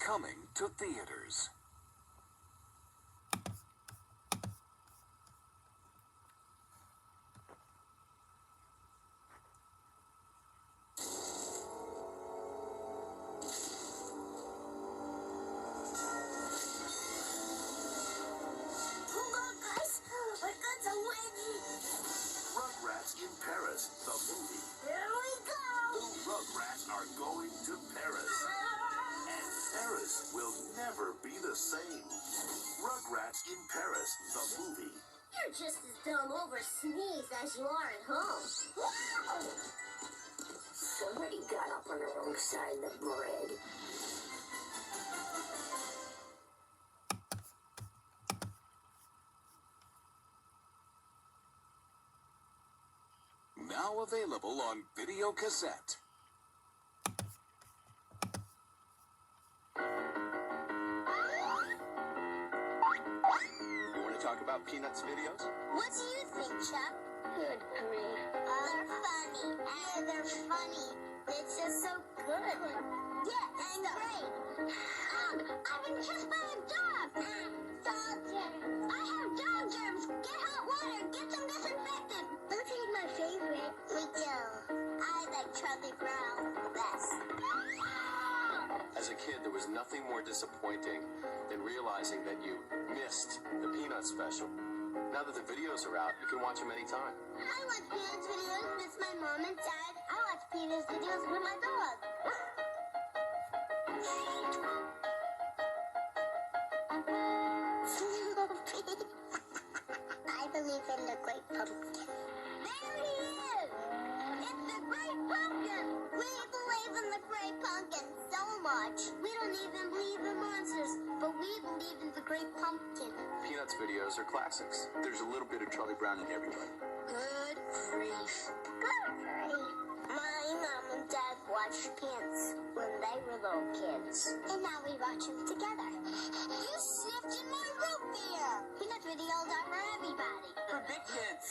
coming to theaters. Rugrats in Paris, the movie. Here we go! The Rugrats are going to Paris. And Paris will never be the same. Rugrats in Paris, the movie. You're just as dumb over sneeze as you are at home. Somebody got up on the wrong side of the bread. Now available on Videocassette. You want to talk about Peanuts videos? What do you think, Chuck? Good grief. They're funny. And they're funny. It's just so good. Yeah, and great. I've been kissed by a dog. Dog germs. I have dog germs. Get hot water. Get them disinfected. Those are my favorite. Me too. I like Charlie Brown best. As a kid, there was nothing more disappointing than realizing that you missed the Peanuts special. Now that the videos are out, you can watch them anytime. I watch Peanuts videos with my mom and dad. I watch Peanuts videos with my dog. I believe in the Great Pumpkin. There he is! It's the Great Pumpkin! We believe in the Great Pumpkin so much. We don't even believe in monsters, but we believe in the Great Pumpkin. Peanuts videos are classics. There's a little bit of Charlie Brown in everybody. Good grief. Good grief. My mom and dad watched Peanuts when they were little kids. And now we watch them together. You sniffed in my root beer. Peanut videos are for everybody. For big kids,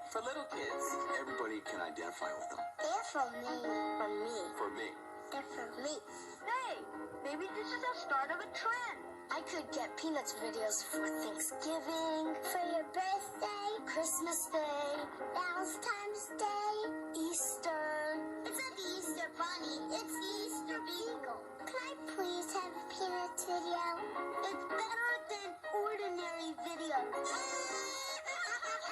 for little kids. Everybody can identify with them. They're for me. For me. For me. They're for me. Hey, maybe this is the start of a trend. I could get Peanuts videos for Thanksgiving, for your birthday, Christmas Day, Valentine's Day, Easter. It's not the Easter Bunny, it's the Easter Beagle. Can I please have a Peanuts video? It's better than ordinary videos. It's better than,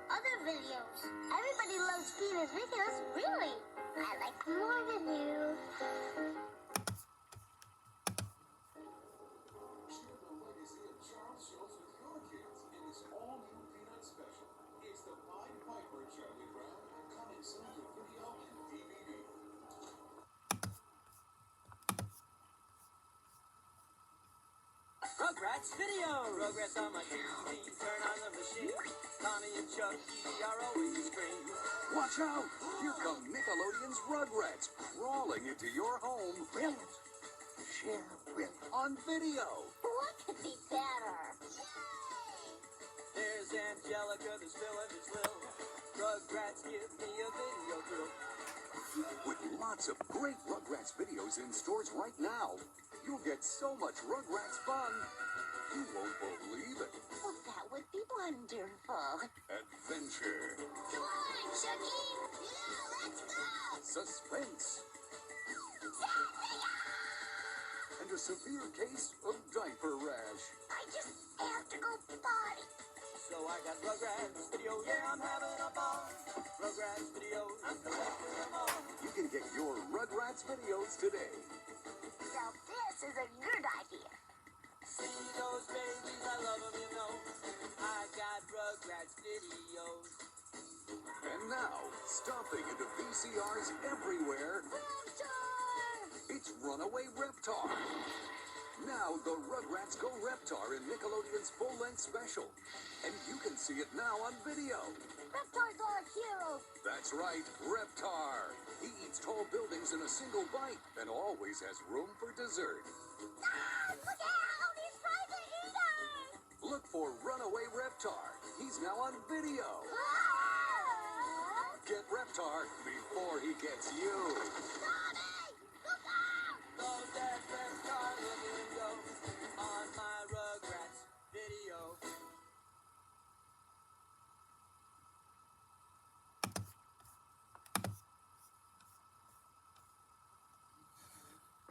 other videos. Everybody loves Peanuts videos, really. I like more than you. Rugrats video! Rugrats on my TV, turn on the machine. Tommy and Chucky are always a scream. Watch out! Here come Nickelodeon's Rugrats crawling into your home. Brilliant. Sheer brilliant. On video. What could be better? There's Angelica, there's Phil, and there's Lil. Rugrats give me a video thrill. With lots of great Rugrats videos in stores right now, you'll get so much Rugrats fun, you won't believe it. Well, that would be wonderful. Adventure. Come on, Chucky. Yeah, let's go. Suspense. And a severe case of diaper rash. I just have to go potty. So I got Rugrats video, yeah, I'm having a ball. Rugrats video, I'm collecting them all. You can get your Rugrats videos today. Now this is a good idea. See those babies, I love them, you know. I got Rugrats videos. And now, stomping into VCRs everywhere, it's Runaway Reptar. Now, the Rugrats Go Reptar in Nickelodeon's full-length special. And you can see it now on video. Reptar's our hero. That's right, Reptar. He eats tall buildings in a single bite and always has room for dessert. Ah, look out! He's trying to eat us! Look for Runaway Reptar. He's now on video. Ah! Get Reptar before he gets you. Those that Reptar video on my Rugrats video.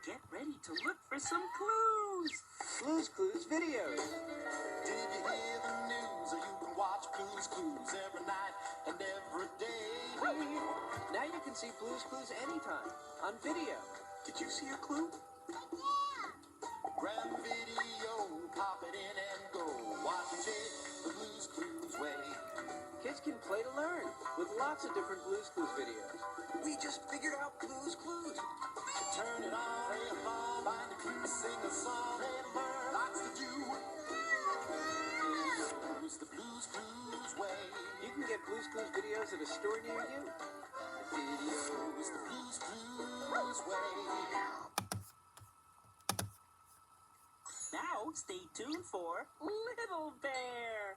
Get ready to look for some clues. Blue's Clues videos. Did you hear the news? Or you can watch Blue's Clues every night and every day. Now you can see Blue's Clues anytime on video. Did you see a clue? Grab a video, pop it in and go. Watch it the Blue's Clues way. Kids can play to learn with lots of different Blue's Clues videos. We just figured out Blue's Clues. Turn it on, play along, find a clue, sing a song, and learn lots to do. It's the Blue's Clues way. You can get Blue's Clues videos at a store near you. Videos, the Blue's Clues way. Now, stay tuned for Little Bear.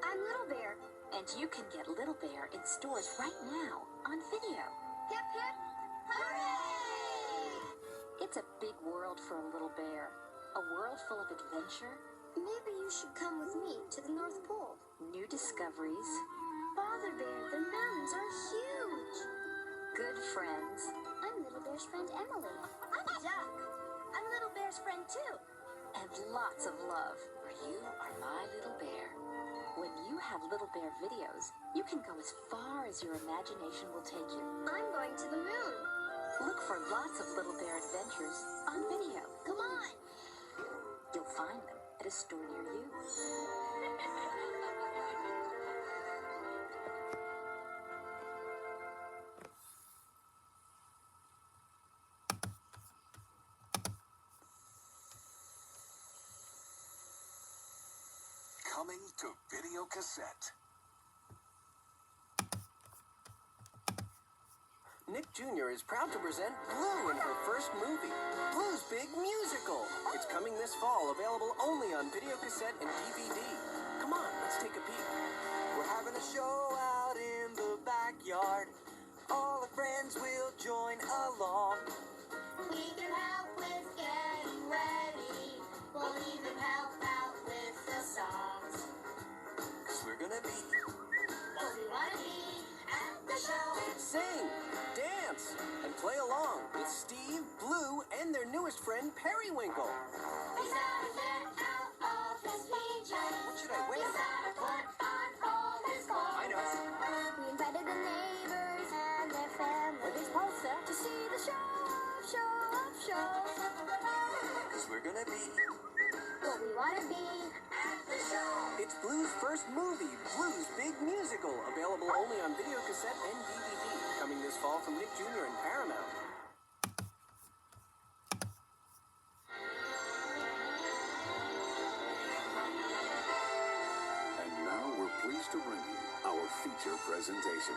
I'm Little Bear, and you can get Little Bear in stores right now on video. Hip, hip, hooray! It's a big world for a little bear. A world full of adventure, Maybe you should come with me to the North Pole. new discoveries, Father Bear, the mountains are huge. good friends, I'm Little Bear's friend Emily. I'm Duck. I'm Little Bear's friend too. and lots of love. For you are my little bear. When you have Little Bear videos, you can go as far as your imagination will take you. I'm going to the moon. Look for lots of Little Bear adventures on video. Come on. You'll find them at a store near you. Coming to Videocassette. Nick Jr. is proud to present Blue in her first movie, Blue's Big Musical. It's coming this fall, available only on videocassette and DVD. Come on, let's take a peek. We're having a show out in the backyard. All the friends will join along. We can help with getting ready. We'll even help out with the songs. 'Cause we're gonna be What we want to be at the show. sing, dance, and play along with Steve, Blue, and their newest friend, Periwinkle. He's gotta get out of his PJs. What should I wear? He's gotta put on all his clothes. I know. We invited the neighbors and their families. With his pulse up To see the show. 'Cause we're gonna be What we want to be at the show. It's Blue's first movie, Blue's Big Musical, available only on videocassette and DVD. Coming this fall from Nick Jr. and Paramount. And now we're pleased to bring you our feature presentation.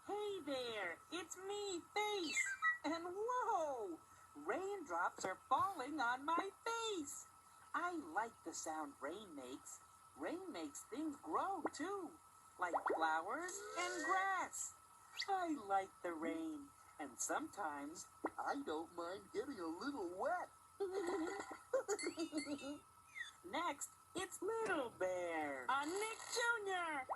Hey there, it's me, Face. And whoa, raindrops are falling on my face. I like the sound rain makes. Rain makes things grow too, like flowers and grass. I like the rain, and sometimes I don't mind getting a little wet. Next, it's Little Bear on Nick Jr.